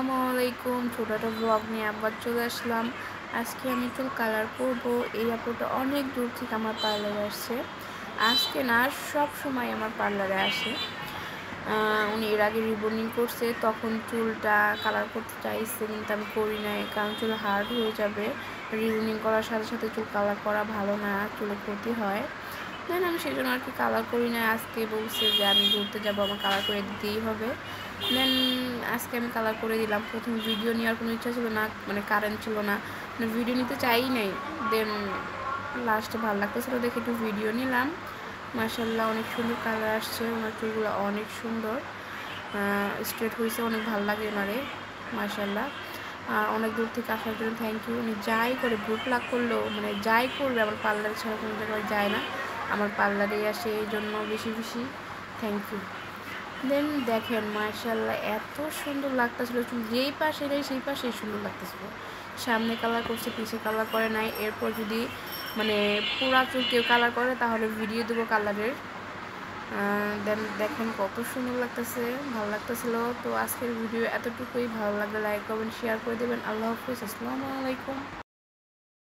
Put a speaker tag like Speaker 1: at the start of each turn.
Speaker 1: আসসালামু আলাইকুম। ছোট একটা ব্লগ নিয়ে আবার চলে আসলাম। আজকে আমি চুল কালার করব। এই আপুটা অনেক দূর থেকে আমার পার্লারে আসছে। আজকে না, সব সময় আমার পার্লারে আসে। উনি এর আগে রিবনিং করছে, তখন চুলটা কালার করতে চাইছে, কিন্তু আমি করি নাই, কারণ চুল হার্ড হয়ে যাবে। রিবনিং করার সাথে সাথে চুল কালার করা ভালো না, চুলে ক্ষতি হয়। দেন আমি সেই জন্য আর কি কালার করি না। আজকে বলছে যে আমি ঘুরতে যাবো, আমার কালার করে দিতেই হবে। দেন আজকে আমি কালার করে দিলাম। প্রথম ভিডিও নেওয়ার কোনো ইচ্ছা ছিল না, মানে কারেন্ট ছিল না, মানে ভিডিও নিতে চাই নাই। দেন লাস্টে ভালো লাগতেছিলো দেখে একটু ভিডিও নিলাম। মাশাআল্লাহ অনেক সুন্দর কালার আসছে, ওনার চুলগুলো অনেক সুন্দর স্ট্রেট হয়েছে, অনেক ভালো লাগে ওনারে। মাশাআল্লাহ। আর অনেক দূর থেকে আসার জন্য থ্যাংক ইউ। উনি যাই করে গ্রুপ লাগ করলেও, মানে যাই করবে, আমার পার্লার ছাড়া কোনো জায়গায় যায় না, আমার পার্লারেই আসে, এই জন্য বেশি বেশি থ্যাংক ইউ। দেন দেখেন মাশাআল্লাহ এত সুন্দর লাগতেছিল, চুল যেই পাশে নেই সেই পাশেই সুন্দর লাগতেছিল। সামনে কালার করছে, পিছে কালার করে নাই। এরপর যদি মানে পুরা চুল কেউ কালার করে তাহলে ভিডিও দেবো কালারের। দেন দেখেন কত সুন্দর লাগতেছে, ভালো লাগতেছিল। তো আজকের ভিডিও এতটুকুই। ভালো লাগলে লাইক কমেন্ট শেয়ার করে দেবেন। আল্লাহ হাফিজ, আসসালামু আলাইকুম।